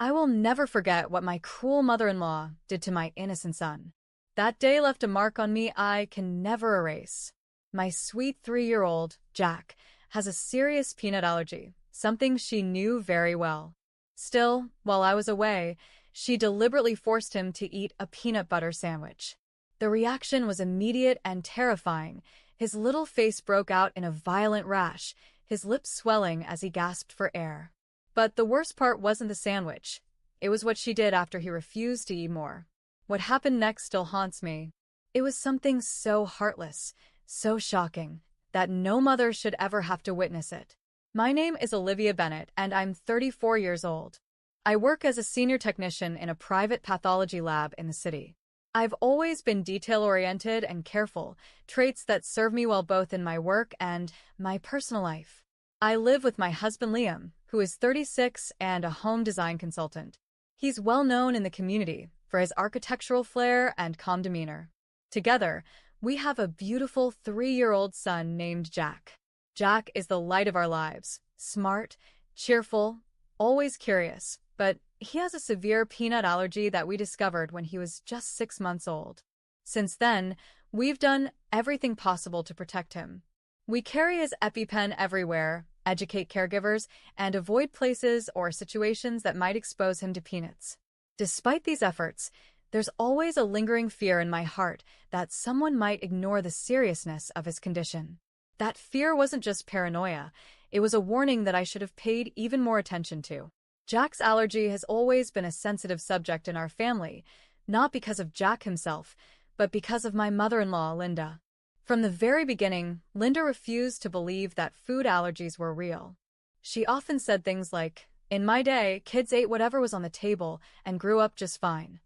I will never forget what my cruel mother-in-law did to my innocent son. That day left a mark on me I can never erase. My sweet 3-year-old, Jack, has a serious peanut allergy, something she knew very well. Still, while I was away, she deliberately forced him to eat a peanut butter sandwich. The reaction was immediate and terrifying. His little face broke out in a violent rash, his lips swelling as he gasped for air. But the worst part wasn't the sandwich. It was what she did after he refused to eat more. What happened next still haunts me. It was something so heartless, so shocking, that no mother should ever have to witness it. My name is Olivia Bennett, and I'm 34 years old. I work as a senior technician in a private pathology lab in the city. I've always been detail-oriented and careful, traits that serve me well both in my work and my personal life. I live with my husband Liam, who is 36 and a home design consultant. He's well known in the community for his architectural flair and calm demeanor. Together, we have a beautiful 3-year-old son named Jack. Jack is the light of our lives, smart, cheerful, always curious, but he has a severe peanut allergy that we discovered when he was just 6 months old. Since then, we've done everything possible to protect him. We carry his EpiPen everywhere, educate caregivers, and avoid places or situations that might expose him to peanuts. Despite these efforts, there's always a lingering fear in my heart that someone might ignore the seriousness of his condition. That fear wasn't just paranoia, it was a warning that I should have paid even more attention to. Jack's allergy has always been a sensitive subject in our family, not because of Jack himself, but because of my mother-in-law, Linda. From the very beginning, Linda refused to believe that food allergies were real. She often said things like, "In my day, kids ate whatever was on the table and grew up just fine."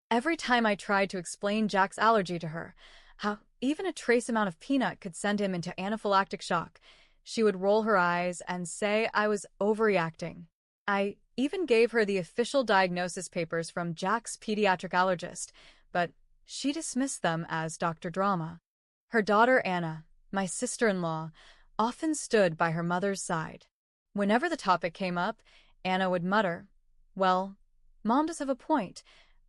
Every time I tried to explain Jack's allergy to her, how even a trace amount of peanut could send him into anaphylactic shock, she would roll her eyes and say I was overreacting. I even gave her the official diagnosis papers from Jack's pediatric allergist, but she dismissed them as Dr. Drama. Her daughter Anna, my sister-in-law, often stood by her mother's side. Whenever the topic came up, Anna would mutter, "Well, Mom does have a point,"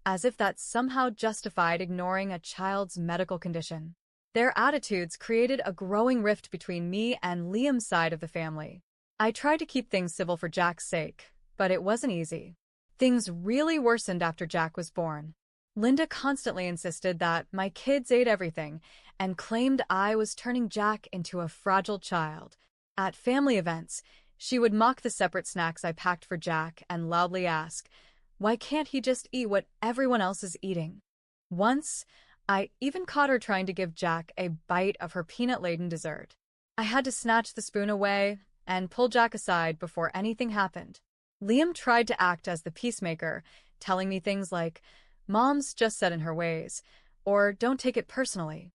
as if that somehow justified ignoring a child's medical condition. Their attitudes created a growing rift between me and Liam's side of the family. I tried to keep things civil for Jack's sake, but it wasn't easy. Things really worsened after Jack was born. Linda constantly insisted that my kids ate everything and claimed I was turning Jack into a fragile child. At family events, she would mock the separate snacks I packed for Jack and loudly ask, "Why can't he just eat what everyone else is eating?" Once, I even caught her trying to give Jack a bite of her peanut-laden dessert. I had to snatch the spoon away and pull Jack aside before anything happened. Liam tried to act as the peacemaker, telling me things like, "Mom's just set in her ways," or "Don't take it personally."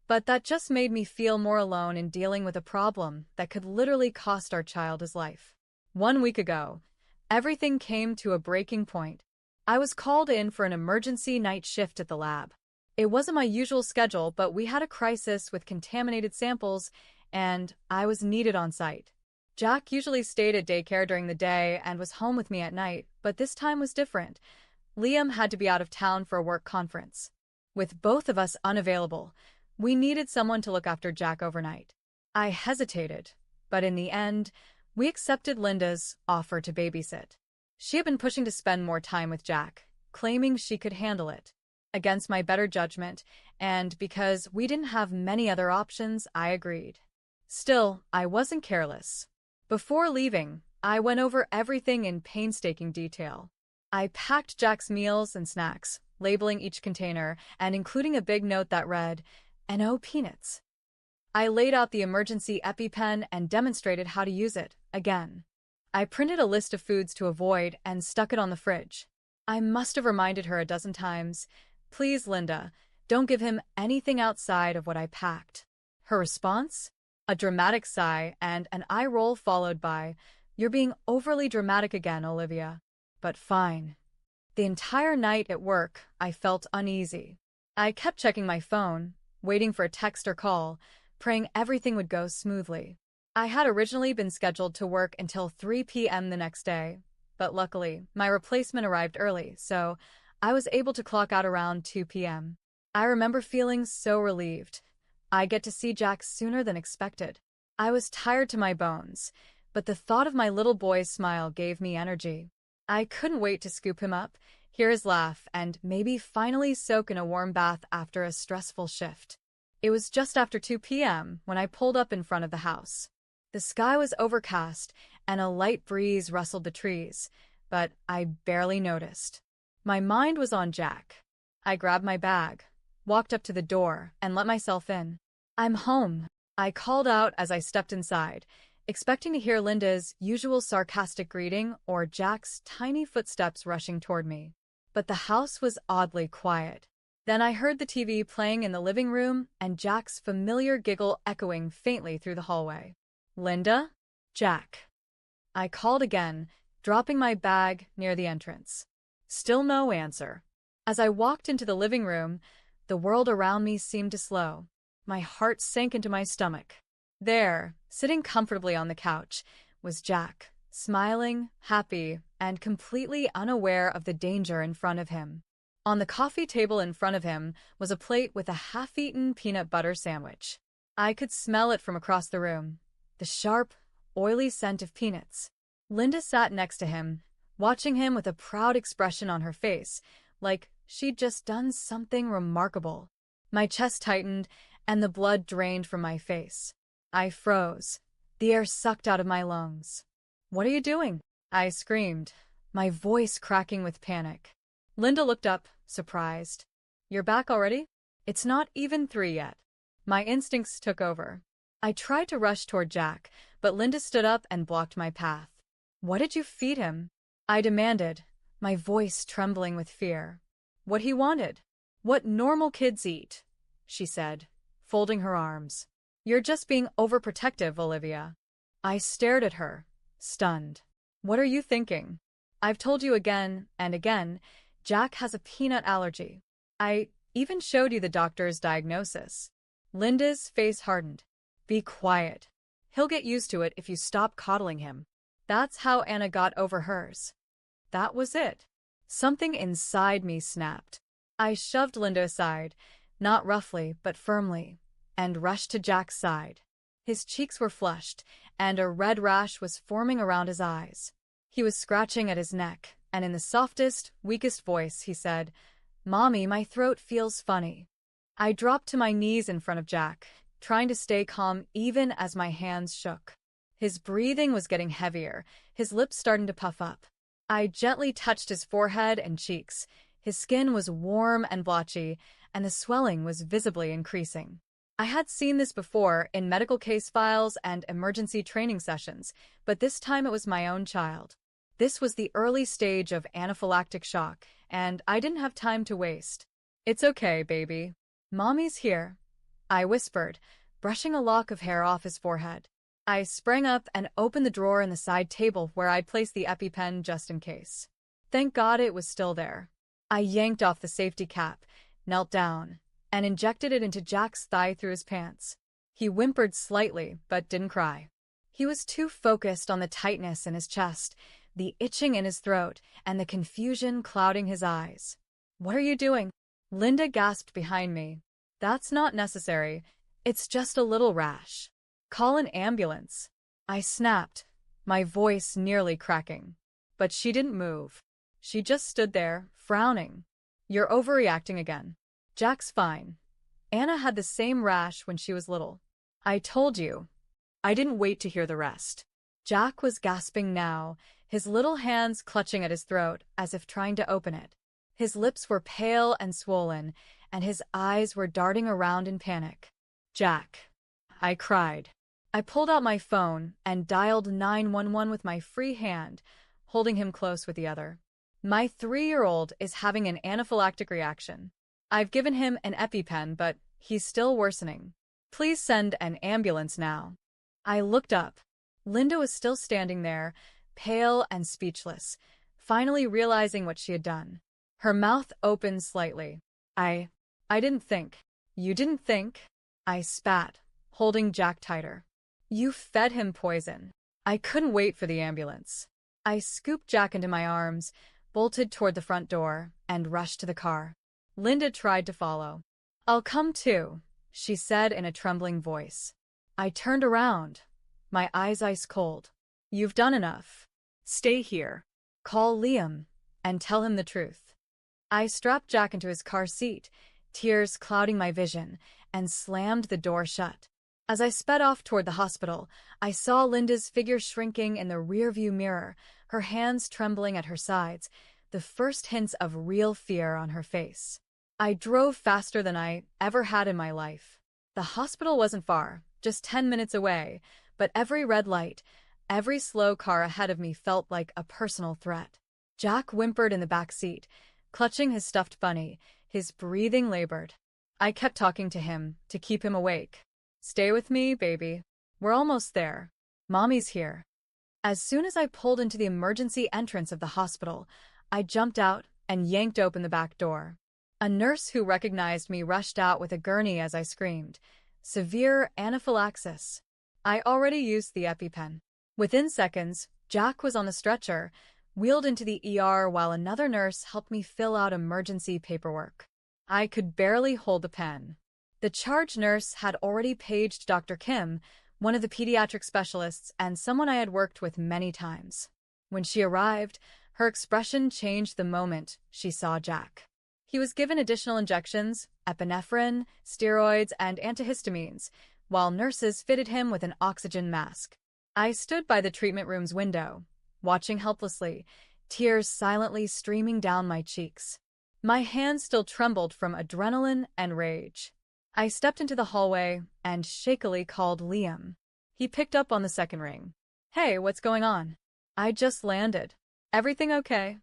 But that just made me feel more alone in dealing with a problem that could literally cost our child his life. 1 week ago, everything came to a breaking point. I was called in for an emergency night shift at the lab. It wasn't my usual schedule, but we had a crisis with contaminated samples, and I was needed on site. Jack usually stayed at daycare during the day and was home with me at night, but this time was different. Liam had to be out of town for a work conference. With both of us unavailable, we needed someone to look after Jack overnight. I hesitated, but in the end, we accepted Linda's offer to babysit. She had been pushing to spend more time with Jack, claiming she could handle it. Against my better judgment, and because we didn't have many other options, I agreed. Still, I wasn't careless. Before leaving, I went over everything in painstaking detail. I packed Jack's meals and snacks, labeling each container and including a big note that read, "No peanuts." I laid out the emergency EpiPen and demonstrated how to use it, again. I printed a list of foods to avoid and stuck it on the fridge. I must have reminded her a dozen times, "Please, Linda, don't give him anything outside of what I packed." Her response? A dramatic sigh and an eye roll followed by, "You're being overly dramatic again, Olivia." But fine. The entire night at work, I felt uneasy. I kept checking my phone, waiting for a text or call, praying everything would go smoothly. I had originally been scheduled to work until 3 p.m. the next day, but luckily, my replacement arrived early, so I was able to clock out around 2 p.m. I remember feeling so relieved. I get to see Jack sooner than expected. I was tired to my bones, but the thought of my little boy's smile gave me energy. I couldn't wait to scoop him up, hear his laugh, and maybe finally soak in a warm bath after a stressful shift. It was just after 2 p.m. when I pulled up in front of the house. The sky was overcast, and a light breeze rustled the trees, but I barely noticed. My mind was on Jack. I grabbed my bag, walked up to the door, and let myself in. "I'm home," I called out as I stepped inside, expecting to hear Linda's usual sarcastic greeting or Jack's tiny footsteps rushing toward me. But the house was oddly quiet. Then I heard the TV playing in the living room and Jack's familiar giggle echoing faintly through the hallway. "Linda? Jack." I called again, dropping my bag near the entrance. Still no answer. As I walked into the living room, the world around me seemed to slow. My heart sank into my stomach. There, sitting comfortably on the couch, was Jack, smiling, happy, and completely unaware of the danger in front of him. On the coffee table in front of him was a plate with a half-eaten peanut butter sandwich. I could smell it from across the room, the sharp, oily scent of peanuts. Linda sat next to him, watching him with a proud expression on her face, like she'd just done something remarkable. My chest tightened, and the blood drained from my face. I froze, the air sucked out of my lungs. "What are you doing?" I screamed, my voice cracking with panic. Linda looked up, surprised. "You're back already? It's not even 3 yet." My instincts took over. I tried to rush toward Jack, but Linda stood up and blocked my path. "What did you feed him?" I demanded, my voice trembling with fear. "What he wanted. What normal kids eat," she said, folding her arms. "You're just being overprotective, Olivia." I stared at her, stunned. "What are you thinking? I've told you again and again, Jack has a peanut allergy. I even showed you the doctor's diagnosis." Linda's face hardened. "Be quiet. He'll get used to it if you stop coddling him." That's how Anna got over hers. That was it. Something inside me snapped. I shoved Linda aside, not roughly but firmly, and rushed to Jack's side. His cheeks were flushed, and a red rash was forming around his eyes. He was scratching at his neck, and in the softest, weakest voice, he said, "Mommy, my throat feels funny." I dropped to my knees in front of Jack, trying to stay calm even as my hands shook. His breathing was getting heavier, his lips starting to puff up. I gently touched his forehead and cheeks. His skin was warm and blotchy, and the swelling was visibly increasing. I had seen this before in medical case files and emergency training sessions, but this time it was my own child. This was the early stage of anaphylactic shock, and I didn't have time to waste. "It's okay, baby. Mommy's here," I whispered, brushing a lock of hair off his forehead. I sprang up and opened the drawer in the side table where I'd placed the EpiPen just in case. Thank God it was still there. I yanked off the safety cap, knelt down, and injected it into Jack's thigh through his pants. He whimpered slightly, but didn't cry. He was too focused on the tightness in his chest, the itching in his throat, and the confusion clouding his eyes. "What are you doing?" Linda gasped behind me. "That's not necessary. It's just a little rash. Call an ambulance." I snapped, my voice nearly cracking. But she didn't move. She just stood there, frowning. "You're overreacting again. Jack's fine. Anna had the same rash when she was little." "I told you." I didn't wait to hear the rest. Jack was gasping now, his little hands clutching at his throat as if trying to open it. His lips were pale and swollen, and his eyes were darting around in panic. "Jack," I cried. I pulled out my phone and dialed 911 with my free hand, holding him close with the other. "My 3-year-old is having an anaphylactic reaction. I've given him an EpiPen, but he's still worsening. Please send an ambulance now." I looked up. Linda was still standing there, pale and speechless, finally realizing what she had done. Her mouth opened slightly. I didn't think." "You didn't think?" I spat, holding Jack tighter. "You fed him poison." I couldn't wait for the ambulance. I scooped Jack into my arms, bolted toward the front door, and rushed to the car. Linda tried to follow. "I'll come too," she said in a trembling voice. I turned around, my eyes ice cold. "You've done enough. Stay here. Call Liam and tell him the truth." I strapped Jack into his car seat, tears clouding my vision, and slammed the door shut. As I sped off toward the hospital, I saw Linda's figure shrinking in the rearview mirror, her hands trembling at her sides, the first hints of real fear on her face. I drove faster than I ever had in my life. The hospital wasn't far, just 10 minutes away, but every red light, every slow car ahead of me felt like a personal threat. Jack whimpered in the back seat, clutching his stuffed bunny, his breathing labored. I kept talking to him to keep him awake. "Stay with me, baby. We're almost there. Mommy's here." As soon as I pulled into the emergency entrance of the hospital, I jumped out and yanked open the back door. A nurse who recognized me rushed out with a gurney as I screamed. "Severe anaphylaxis." I already used the EpiPen. Within seconds, Jack was on the stretcher, wheeled into the ER while another nurse helped me fill out emergency paperwork. I could barely hold the pen. The charge nurse had already paged Dr. Kim, one of the pediatric specialists and someone I had worked with many times. When she arrived, her expression changed the moment she saw Jack. He was given additional injections, epinephrine, steroids, and antihistamines, while nurses fitted him with an oxygen mask. I stood by the treatment room's window, watching helplessly, tears silently streaming down my cheeks. My hands still trembled from adrenaline and rage. I stepped into the hallway and shakily called Liam. He picked up on the second ring. "Hey, what's going on?" "I just landed. Everything okay?"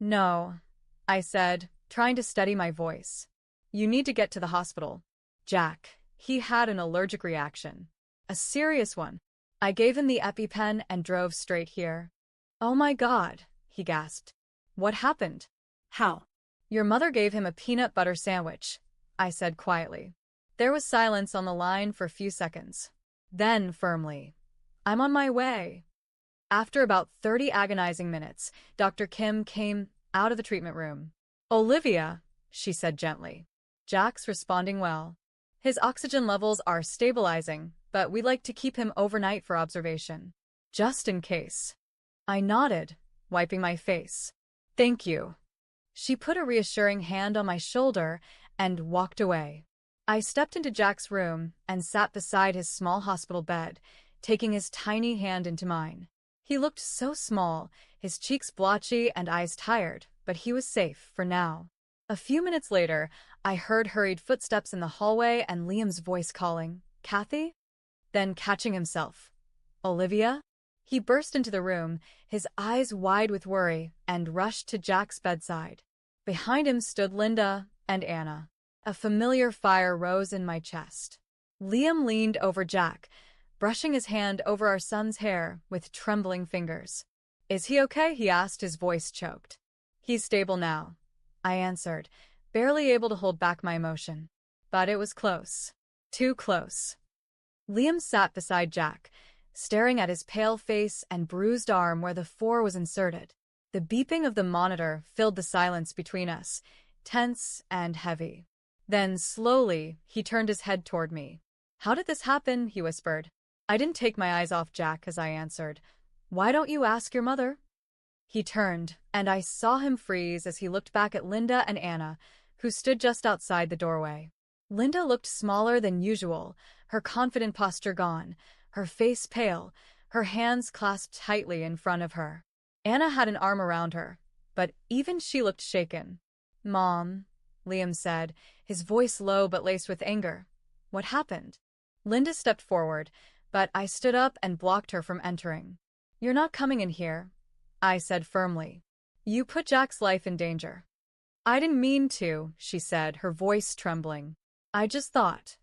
"No," I said, trying to steady my voice. "You need to get to the hospital. Jack, he had an allergic reaction. A serious one." I gave him the EpiPen and drove straight here. "Oh my God," he gasped. "What happened?" How? "Your mother gave him a peanut butter sandwich," I said quietly. There was silence on the line for a few seconds. Then, firmly, "I'm on my way." After about 30 agonizing minutes, Dr. Kim came out of the treatment room. "Olivia," she said gently. "Jack's responding well. His oxygen levels are stabilizing, but we'd like to keep him overnight for observation. Just in case." I nodded, wiping my face. "Thank you." She put a reassuring hand on my shoulder and walked away. I stepped into Jack's room and sat beside his small hospital bed, taking his tiny hand into mine. He looked so small, his cheeks blotchy and eyes tired, but he was safe for now. A few minutes later, I heard hurried footsteps in the hallway and Liam's voice calling, "Kathy?" Then catching himself, "Olivia?" He burst into the room, his eyes wide with worry, and rushed to Jack's bedside. Behind him stood Linda and Anna. A familiar fire rose in my chest. Liam leaned over Jack, brushing his hand over our son's hair with trembling fingers. "Is he okay?" he asked, his voice choked. "He's stable now," I answered, barely able to hold back my emotion. But it was close. Too close. Liam sat beside Jack, staring at his pale face and bruised arm where the 4 was inserted. The beeping of the monitor filled the silence between us, tense and heavy. Then, slowly, he turned his head toward me. "How did this happen?" he whispered. I didn't take my eyes off Jack as I answered, "Why don't you ask your mother?" He turned, and I saw him freeze as he looked back at Linda and Anna, who stood just outside the doorway. Linda looked smaller than usual, her confident posture gone, her face pale, her hands clasped tightly in front of her. Anna had an arm around her, but even she looked shaken. "Mom," Liam said, his voice low but laced with anger. "What happened?" Linda stepped forward, but I stood up and blocked her from entering. "You're not coming in here," I said firmly. "You put Jack's life in danger." "I didn't mean to," she said, her voice trembling. "I just thought."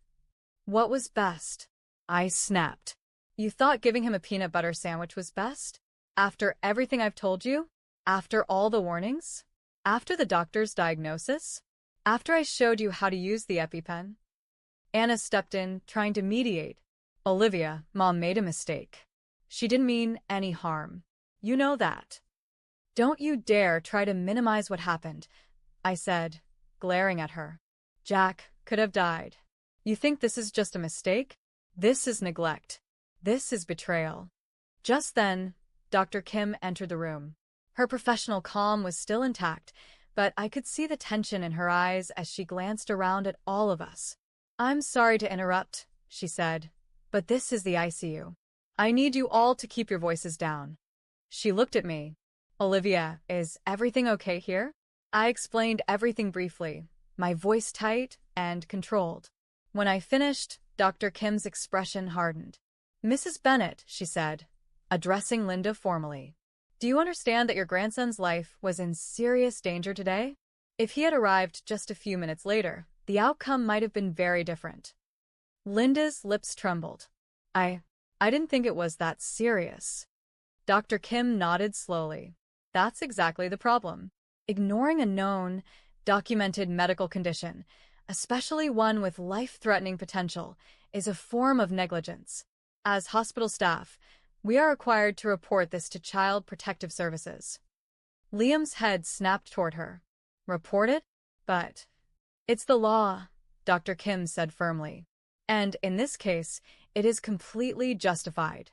"What was best?" I snapped. "You thought giving him a peanut butter sandwich was best? After everything I've told you? After all the warnings? After the doctor's diagnosis? After I showed you how to use the EpiPen?" Anna stepped in, trying to mediate. "Olivia, Mom made a mistake. She didn't mean any harm. You know that. Don't you dare try to minimize what happened, I said, glaring at her. Jack could have died. You think this is just a mistake? This is neglect. This is betrayal. Just then, Dr. Kim entered the room. Her professional calm was still intact, but I could see the tension in her eyes as she glanced around at all of us. I'm sorry to interrupt, she said, but this is the ICU. I need you all to keep your voices down. She looked at me. Olivia, is everything okay here? I explained everything briefly, my voice tight and controlled. When I finished, Dr. Kim's expression hardened. Mrs. Bennett, she said, addressing Linda formally. Do you understand that your grandson's life was in serious danger today? If he had arrived just a few minutes later, the outcome might have been very different. Linda's lips trembled. I didn't think it was that serious. Dr. Kim nodded slowly. That's exactly the problem. Ignoring a known, documented medical condition, especially one with life-threatening potential, is a form of negligence. As hospital staff, we are required to report this to Child Protective Services. Liam's head snapped toward her. Report it? But it's the law, Dr. Kim said firmly. And in this case, it is completely justified.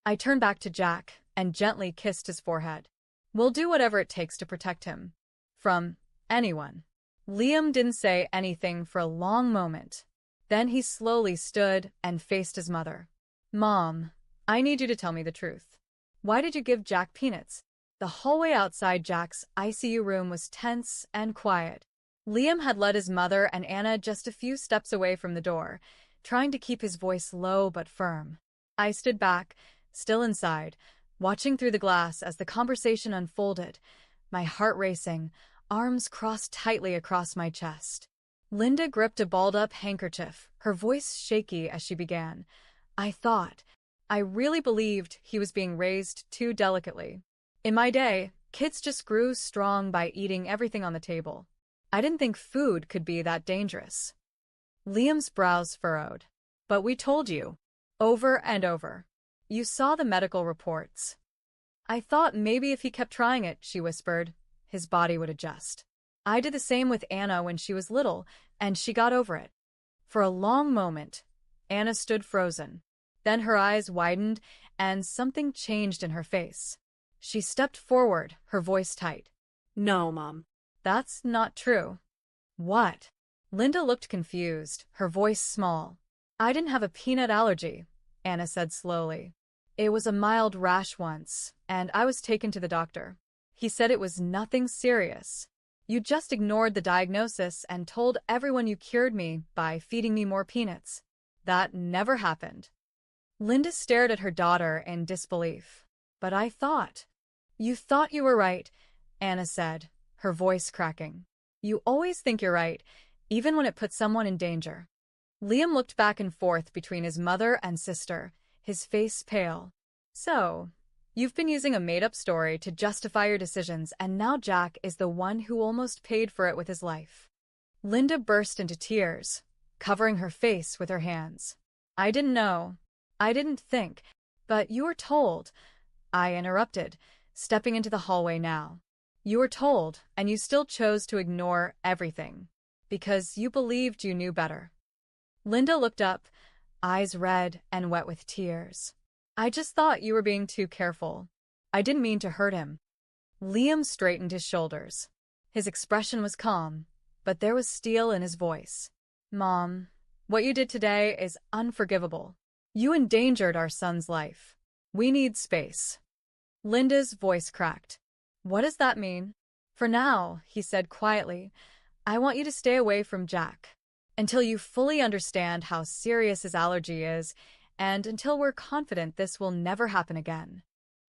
I turned back to Jack and gently kissed his forehead. We'll do whatever it takes to protect him. From anyone. Liam didn't say anything for a long moment. Then he slowly stood and faced his mother. Mom, I need you to tell me the truth. Why did you give Jack peanuts? The hallway outside Jack's ICU room was tense and quiet. Liam had led his mother and Anna just a few steps away from the door, trying to keep his voice low but firm. I stood back, still inside, watching through the glass as the conversation unfolded, my heart racing, arms crossed tightly across my chest. Linda gripped a balled-up handkerchief, her voice shaky as she began. I really believed he was being raised too delicately. In my day, kids just grew strong by eating everything on the table. I didn't think food could be that dangerous. Liam's brows furrowed. But we told you. Over and over. You saw the medical reports. I thought maybe if he kept trying it, she whispered, his body would adjust. I did the same with Anna when she was little, and she got over it. For a long moment, Anna stood frozen. Then her eyes widened, and something changed in her face. She stepped forward, her voice tight. No, Mom. That's not true. What? Linda looked confused, her voice small. I didn't have a peanut allergy, Anna said slowly. It was a mild rash once, and I was taken to the doctor. He said it was nothing serious. You just ignored the diagnosis and told everyone you cured me by feeding me more peanuts. That never happened. Linda stared at her daughter in disbelief. But I thought. You thought you were right, Anna said, her voice cracking. You always think you're right, even when it puts someone in danger. Liam looked back and forth between his mother and sister, his face pale. So, you've been using a made-up story to justify your decisions, and now Jack is the one who almost paid for it with his life. Linda burst into tears, covering her face with her hands. I didn't know. I didn't think. But you were told. I interrupted, stepping into the hallway now. You were told, and you still chose to ignore everything. Because you believed you knew better. Linda looked up, eyes red and wet with tears. I just thought you were being too careful. I didn't mean to hurt him. Liam straightened his shoulders. His expression was calm, but there was steel in his voice. Mom, what you did today is unforgivable. You endangered our son's life. We need space. Linda's voice cracked. What does that mean? For now, he said quietly, I want you to stay away from Jack. Until you fully understand how serious his allergy is, and until we're confident this will never happen again.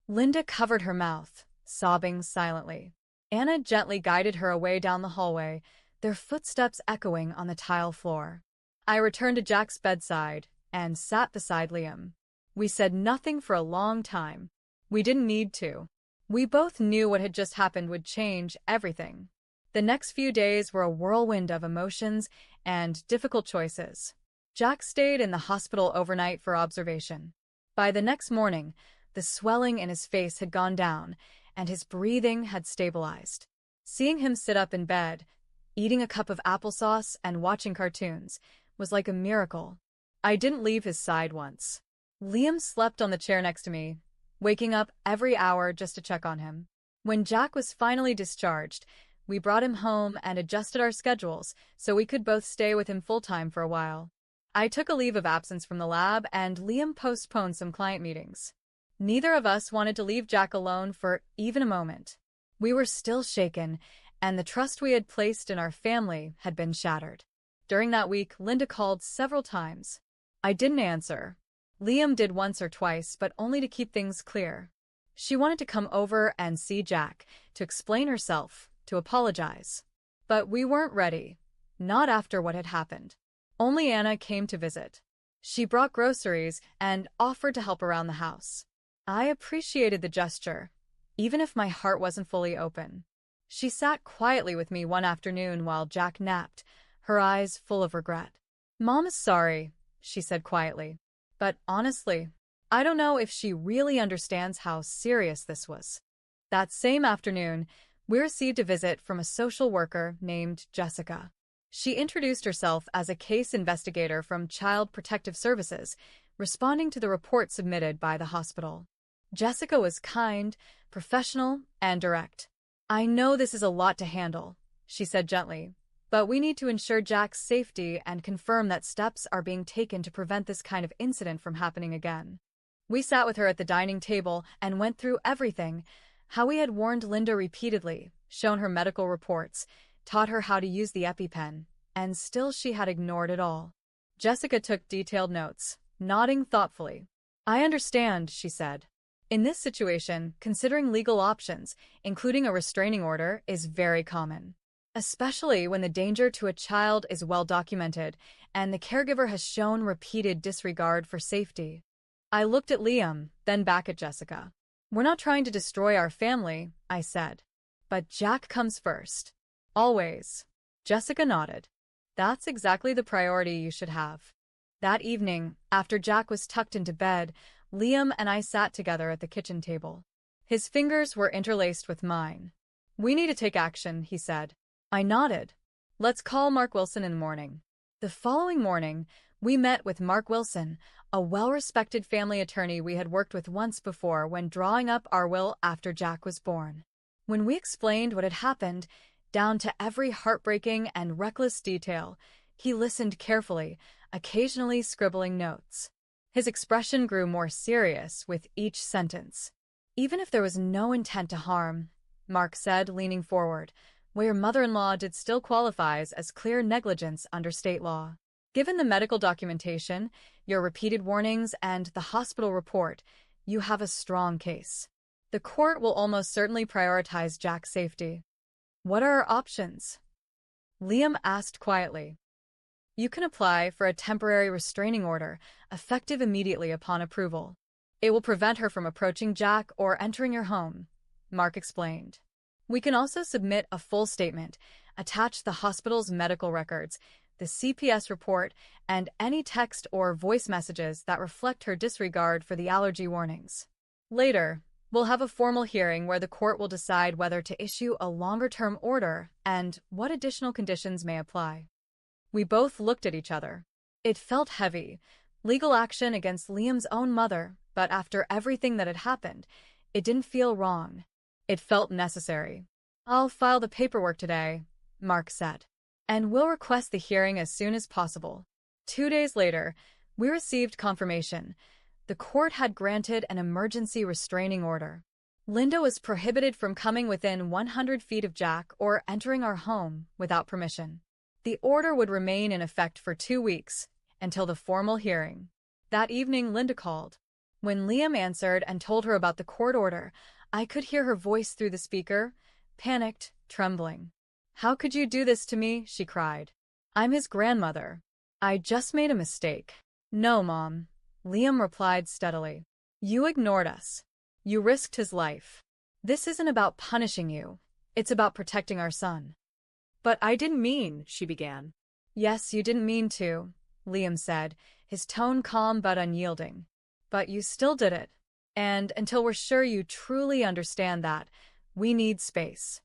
Linda covered her mouth, sobbing silently. Anna gently guided her away down the hallway, their footsteps echoing on the tile floor. I returned to Jack's bedside and sat beside Liam. We said nothing for a long time. We didn't need to. We both knew what had just happened would change everything. The next few days were a whirlwind of emotions and difficult choices. Jack stayed in the hospital overnight for observation. By the next morning, The swelling in his face had gone down, and his breathing had stabilized. Seeing him sit up in bed, eating a cup of applesauce and watching cartoons, was like a miracle. I didn't leave his side once. Liam slept on the chair next to me, waking up every hour just to check on him. When Jack was finally discharged, we brought him home and adjusted our schedules so we could both stay with him full-time for a while. I took a leave of absence from the lab, and Liam postponed some client meetings. Neither of us wanted to leave Jack alone for even a moment. We were still shaken, and the trust we had placed in our family had been shattered. During that week, Linda called several times. I didn't answer. Liam did once or twice, but only to keep things clear. She wanted to come over and see Jack, to explain herself, to apologize. But we weren't ready. Not after what had happened. Only Anna came to visit. She brought groceries and offered to help around the house. I appreciated the gesture, even if my heart wasn't fully open. She sat quietly with me one afternoon while Jack napped, her eyes full of regret. "Mom is sorry," she said quietly. But honestly, I don't know if she really understands how serious this was. That same afternoon, we received a visit from a social worker named Jessica. She introduced herself as a case investigator from Child Protective Services, responding to the report submitted by the hospital. Jessica was kind, professional, and direct. "I know this is a lot to handle," she said gently, "but we need to ensure Jack's safety and confirm that steps are being taken to prevent this kind of incident from happening again." We sat with her at the dining table and went through everything: how we had warned Linda repeatedly, shown her medical reports, taught her how to use the EpiPen, and still she had ignored it all. Jessica took detailed notes, nodding thoughtfully. "I understand," she said. "In this situation, considering legal options, including a restraining order, is very common, especially when the danger to a child is well documented and the caregiver has shown repeated disregard for safety." I looked at Liam, then back at Jessica. "We're not trying to destroy our family," I said. "But Jack comes first. Always." Jessica nodded. "That's exactly the priority you should have." That evening, after Jack was tucked into bed, Liam and I sat together at the kitchen table. His fingers were interlaced with mine. "We need to take action," he said. I nodded. "Let's call Mark Wilson in the morning." The following morning, we met with Mark Wilson, a well-respected family attorney we had worked with once before when drawing up our will after Jack was born. When we explained what had happened, down to every heartbreaking and reckless detail, he listened carefully, occasionally scribbling notes. His expression grew more serious with each sentence. "Even if there was no intent to harm," Mark said, leaning forward, "what your mother-in-law did still qualifies as clear negligence under state law. Given the medical documentation, your repeated warnings, and the hospital report, you have a strong case. The court will almost certainly prioritize Jack's safety." "What are our options?" Liam asked quietly. "You can apply for a temporary restraining order, effective immediately upon approval. It will prevent her from approaching Jack or entering your home," Mark explained. "We can also submit a full statement, attach the hospital's medical records, the CPS report, and any text or voice messages that reflect her disregard for the allergy warnings. Later, we'll have a formal hearing where the court will decide whether to issue a longer-term order and what additional conditions may apply." We both looked at each other. It felt heavy, legal action against Liam's own mother, but after everything that had happened, it didn't feel wrong. It felt necessary. "I'll file the paperwork today," Mark said, "and we'll request the hearing as soon as possible." 2 days later, we received confirmation. The court had granted an emergency restraining order. Linda was prohibited from coming within 100 feet of Jack or entering our home without permission. The order would remain in effect for 2 weeks, until the formal hearing. That evening, Linda called. When Liam answered and told her about the court order, I could hear her voice through the speaker, panicked, trembling. "How could you do this to me?" she cried. "I'm his grandmother. I just made a mistake." "No, Mom," Liam replied steadily. "You ignored us. You risked his life. This isn't about punishing you. It's about protecting our son." "But I didn't mean," she began. "Yes, you didn't mean to," Liam said, his tone calm but unyielding. "But you still did it. And until we're sure you truly understand that, we need space.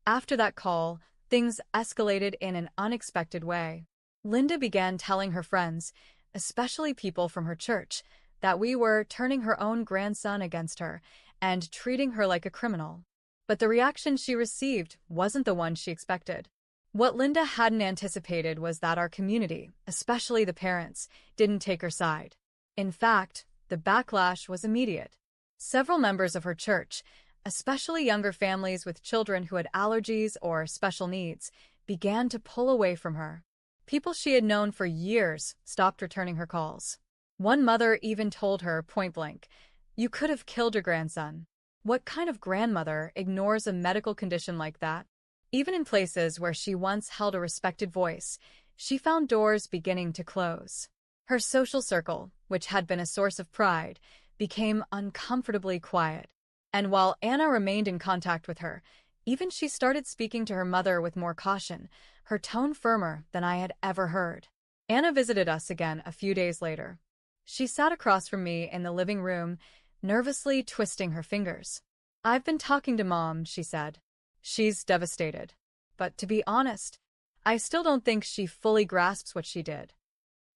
After that call, things escalated in an unexpected way. Linda began telling her friends, especially people from her church, that we were turning her own grandson against her and treating her like a criminal. But the reaction she received wasn't the one she expected. What Linda hadn't anticipated was that our community, especially the parents, didn't take her side. In fact, the backlash was immediate. Several members of her church, especially younger families with children who had allergies or special needs, began to pull away from her. People she had known for years stopped returning her calls. One mother even told her point-blank, "You could have killed your grandson." What kind of grandmother ignores a medical condition like that? Even in places where she once held a respected voice, she found doors beginning to close. Her social circle, which had been a source of pride, became uncomfortably quiet. And while Anna remained in contact with her, even she started speaking to her mother with more caution, her tone firmer than I had ever heard. Anna visited us again a few days later. She sat across from me in the living room, nervously twisting her fingers. "I've been talking to Mom," she said. "She's devastated. But to be honest, I still don't think she fully grasps what she did."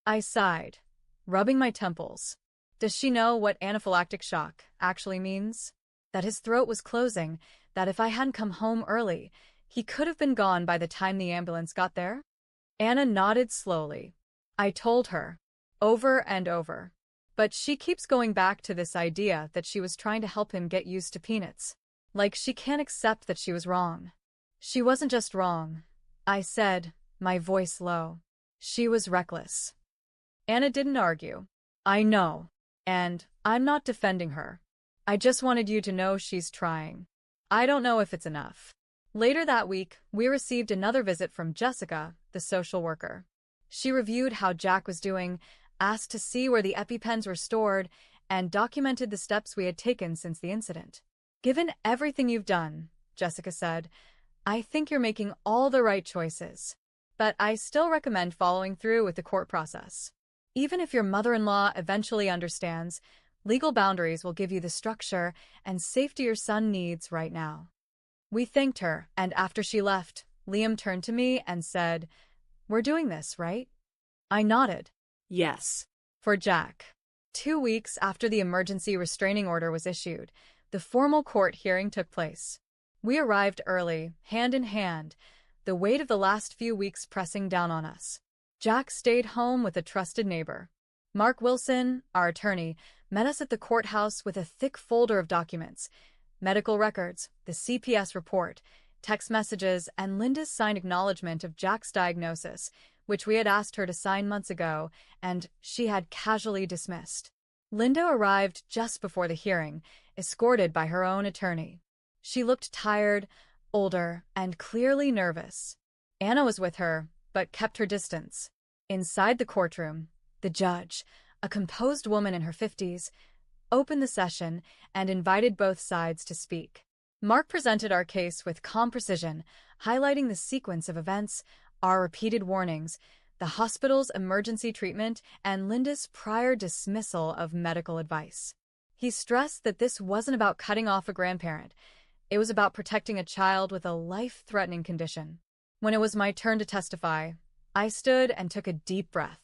I sighed, rubbing my temples. Does she know what anaphylactic shock actually means? That his throat was closing, that if I hadn't come home early, he could have been gone by the time the ambulance got there? Anna nodded slowly. I told her, over and over. But she keeps going back to this idea that she was trying to help him get used to peanuts. Like she can't accept that she was wrong. She wasn't just wrong, I said, my voice low. She was reckless. Anna didn't argue. I know. And I'm not defending her. I just wanted you to know she's trying. I don't know if it's enough. Later that week, we received another visit from Jessica, the social worker. She reviewed how Jack was doing, asked to see where the EpiPens were stored, and documented the steps we had taken since the incident. "Given everything you've done," Jessica said, "I think you're making all the right choices. But I still recommend following through with the court process. Even if your mother-in-law eventually understands, legal boundaries will give you the structure and safety your son needs right now." We thanked her, and after she left, Liam turned to me and said, "We're doing this, right?" I nodded. Yes. For Jack. 2 weeks after the emergency restraining order was issued, the formal court hearing took place. We arrived early, hand in hand, the weight of the last few weeks pressing down on us. Jack stayed home with a trusted neighbor. Mark Wilson, our attorney, met us at the courthouse with a thick folder of documents, medical records, the CPS report, text messages, and Linda's signed acknowledgement of Jack's diagnosis, which we had asked her to sign months ago, and she had casually dismissed. Linda arrived just before the hearing, escorted by her own attorney. She looked tired, older, and clearly nervous. Anna was with her, but kept her distance. Inside the courtroom, the judge, a composed woman in her 50s, opened the session and invited both sides to speak. Mark presented our case with calm precision, highlighting the sequence of events, our repeated warnings, the hospital's emergency treatment, and Linda's prior dismissal of medical advice. He stressed that this wasn't about cutting off a grandparent. It was about protecting a child with a life-threatening condition. When it was my turn to testify, I stood and took a deep breath.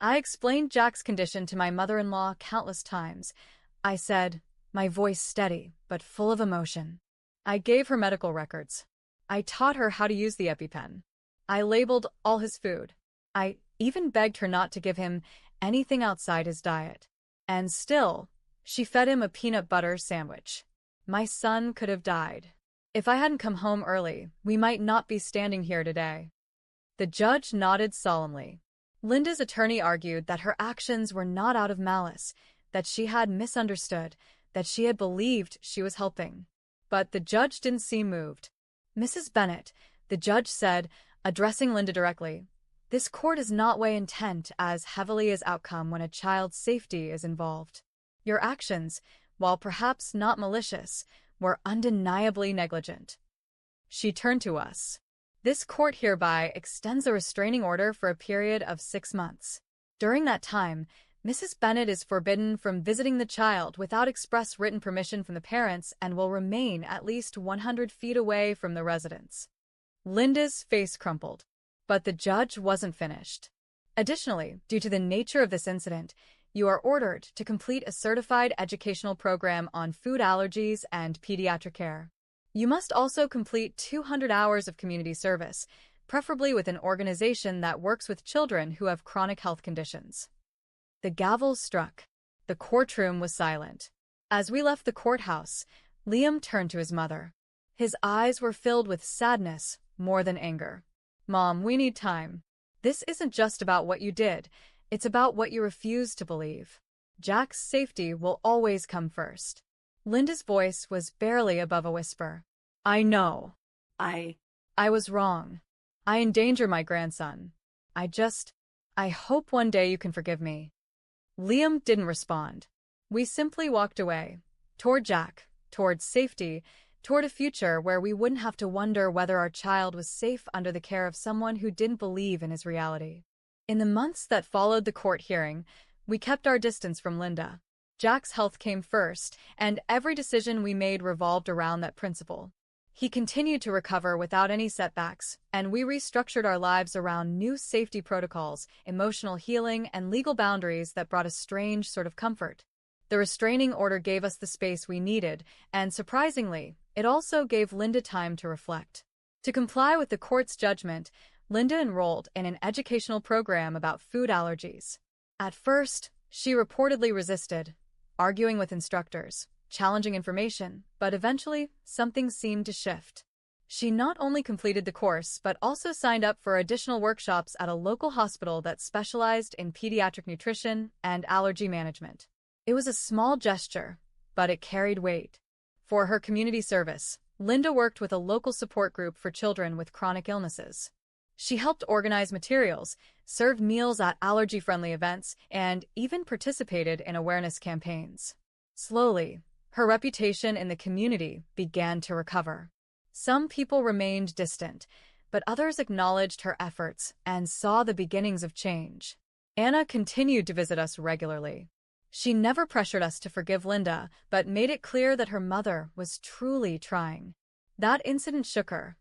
I explained Jack's condition to my mother-in-law countless times. I said, my voice steady but full of emotion. I gave her medical records. I taught her how to use the EpiPen. I labeled all his food. I even begged her not to give him anything outside his diet. And still, she fed him a peanut butter sandwich. My son could have died. If I hadn't come home early, we might not be standing here today. The judge nodded solemnly. Linda's attorney argued that her actions were not out of malice, that she had misunderstood, that she had believed she was helping. But the judge didn't seem moved. "Mrs. Bennett," the judge said, addressing Linda directly, "this court does not weigh intent as heavily as outcome when a child's safety is involved. Your actions, while perhaps not malicious, were undeniably negligent." She turned to us. "This court hereby extends a restraining order for a period of 6 months. During that time, Mrs. Bennet is forbidden from visiting the child without express written permission from the parents and will remain at least 100 feet away from the residence. Linda's face crumpled, but the judge wasn't finished. Additionally, due to the nature of this incident, you are ordered to complete a certified educational program on food allergies and pediatric care. You must also complete 200 hours of community service, preferably with an organization that works with children who have chronic health conditions. The gavel struck. The courtroom was silent. As we left the courthouse, Liam turned to his mother. His eyes were filled with sadness more than anger. "Mom, we need time. This isn't just about what you did. It's about what you refuse to believe. Jack's safety will always come first." Linda's voice was barely above a whisper. "I know. I was wrong. I endanger my grandson. I hope one day you can forgive me." Liam didn't respond. We simply walked away. Toward Jack, toward safety, toward a future where we wouldn't have to wonder whether our child was safe under the care of someone who didn't believe in his reality. In the months that followed the court hearing, we kept our distance from Linda. Jack's health came first, and every decision we made revolved around that principle. He continued to recover without any setbacks, and we restructured our lives around new safety protocols, emotional healing, and legal boundaries that brought a strange sort of comfort. The restraining order gave us the space we needed, and surprisingly, it also gave Linda time to reflect. To comply with the court's judgment, Linda enrolled in an educational program about food allergies. At first, she reportedly resisted, arguing with instructors, challenging information, but eventually, something seemed to shift. She not only completed the course but also signed up for additional workshops at a local hospital that specialized in pediatric nutrition and allergy management. It was a small gesture, but it carried weight. For her community service, Linda worked with a local support group for children with chronic illnesses. She helped organize materials, served meals at allergy-friendly events, and even participated in awareness campaigns. Slowly, her reputation in the community began to recover. Some people remained distant, but others acknowledged her efforts and saw the beginnings of change. Anna continued to visit us regularly. She never pressured us to forgive Linda, but made it clear that her mother was truly trying. That incident shook her,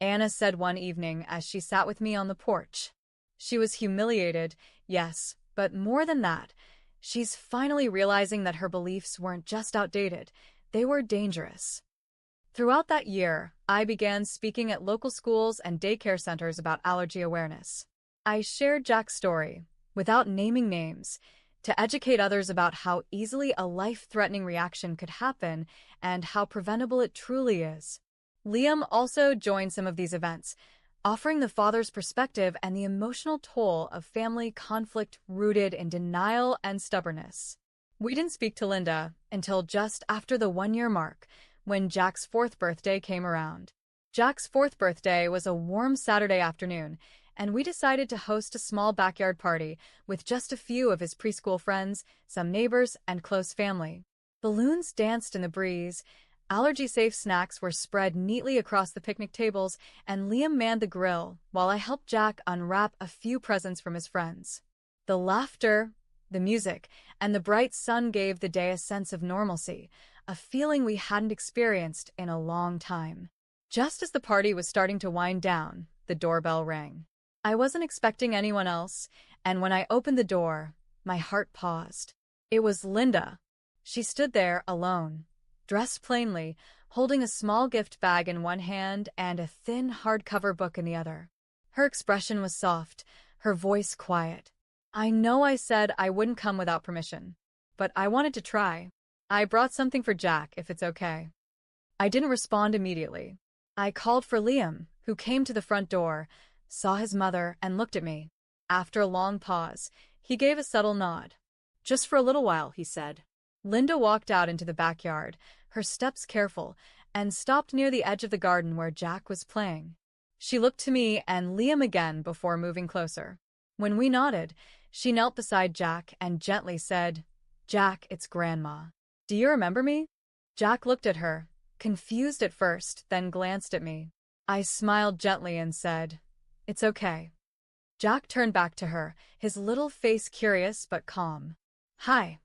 Anna said one evening as she sat with me on the porch. She was humiliated, yes, but more than that, she's finally realizing that her beliefs weren't just outdated, they were dangerous. Throughout that year, I began speaking at local schools and daycare centers about allergy awareness. I shared Jack's story, without naming names, to educate others about how easily a life-threatening reaction could happen and how preventable it truly is. Liam also joined some of these events, offering the father's perspective and the emotional toll of family conflict rooted in denial and stubbornness. We didn't speak to Linda until just after the one-year mark, when Jack's 4th birthday came around. Jack's 4th birthday was a warm Saturday afternoon, and we decided to host a small backyard party with just a few of his preschool friends, some neighbors, and close family. Balloons danced in the breeze, allergy-safe snacks were spread neatly across the picnic tables, and Liam manned the grill while I helped Jack unwrap a few presents from his friends. The laughter, the music, and the bright sun gave the day a sense of normalcy, a feeling we hadn't experienced in a long time. Just as the party was starting to wind down, the doorbell rang. I wasn't expecting anyone else, and when I opened the door, my heart paused. It was Linda. She stood there alone, dressed plainly, holding a small gift bag in one hand and a thin hardcover book in the other. Her expression was soft, her voice quiet. I know I said I wouldn't come without permission, but I wanted to try. "I brought something for Jack, if it's okay." I didn't respond immediately. I called for Liam, who came to the front door, saw his mother, and looked at me. After a long pause, he gave a subtle nod. "Just for a little while," he said. Linda walked out into the backyard, her steps careful, and stopped near the edge of the garden where Jack was playing. She looked to me and Liam again before moving closer. When we nodded, she knelt beside Jack and gently said, "Jack, it's Grandma. Do you remember me?" Jack looked at her, confused at first, then glanced at me. I smiled gently and said, "It's okay." Jack turned back to her, his little face curious but calm. Hi.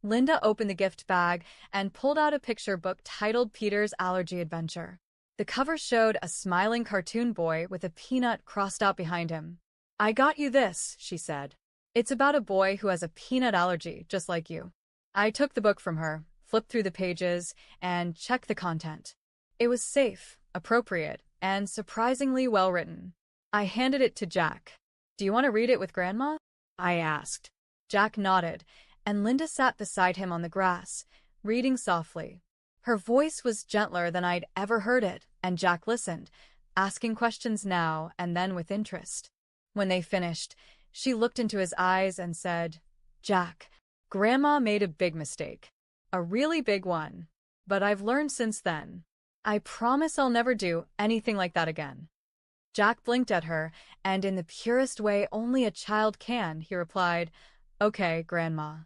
Linda opened the gift bag and pulled out a picture book titled Peter's Allergy Adventure. The cover showed a smiling cartoon boy with a peanut crossed out behind him. I got you this, she said. It's about a boy who has a peanut allergy, just like you. I took the book from her, flipped through the pages, and checked the content. It was safe, appropriate, and surprisingly well written. I handed it to Jack. Do you want to read it with Grandma? I asked. Jack nodded, and Linda sat beside him on the grass, reading softly. Her voice was gentler than I'd ever heard it, and Jack listened, asking questions now and then with interest. When they finished, she looked into his eyes and said, Jack, Grandma made a big mistake. A really big one. But I've learned since then. I promise I'll never do anything like that again. Jack blinked at her, and in the purest way only a child can, he replied, Okay, Grandma.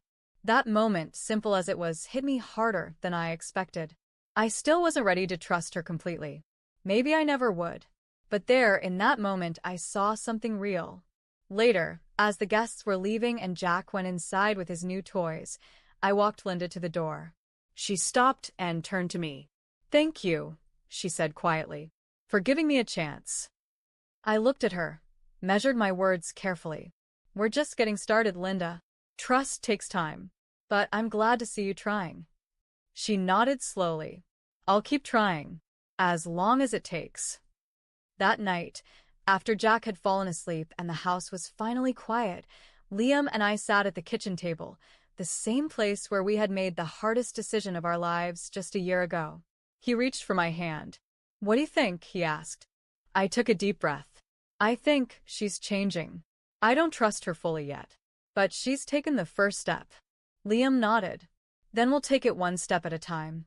That moment, simple as it was, hit me harder than I expected. I still wasn't ready to trust her completely. Maybe I never would. But there, in that moment, I saw something real. Later, as the guests were leaving and Jack went inside with his new toys, I walked Linda to the door. She stopped and turned to me. Thank you, she said quietly, for giving me a chance. I looked at her, measured my words carefully. We're just getting started, Linda. Trust takes time, but I'm glad to see you trying. She nodded slowly. I'll keep trying, as long as it takes. That night, after Jack had fallen asleep and the house was finally quiet, Liam and I sat at the kitchen table, the same place where we had made the hardest decision of our lives just a year ago. He reached for my hand. What do you think? He asked. I took a deep breath. I think she's changing. I don't trust her fully yet, but she's taken the first step. Liam nodded. Then we'll take it one step at a time.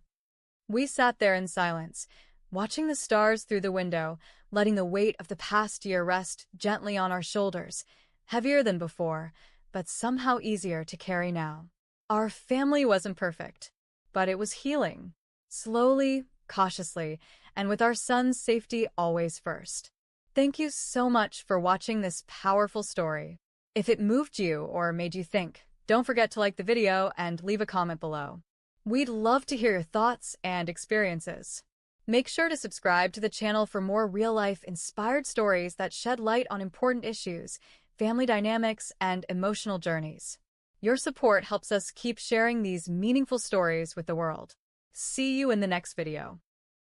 We sat there in silence, watching the stars through the window, letting the weight of the past year rest gently on our shoulders, heavier than before, but somehow easier to carry now. Our family wasn't perfect, but it was healing. Slowly, cautiously, and with our son's safety always first. Thank you so much for watching this powerful story. If it moved you or made you think, don't forget to like the video and leave a comment below. We'd love to hear your thoughts and experiences. Make sure to subscribe to the channel for more real-life inspired stories that shed light on important issues, family dynamics, and emotional journeys. Your support helps us keep sharing these meaningful stories with the world. See you in the next video.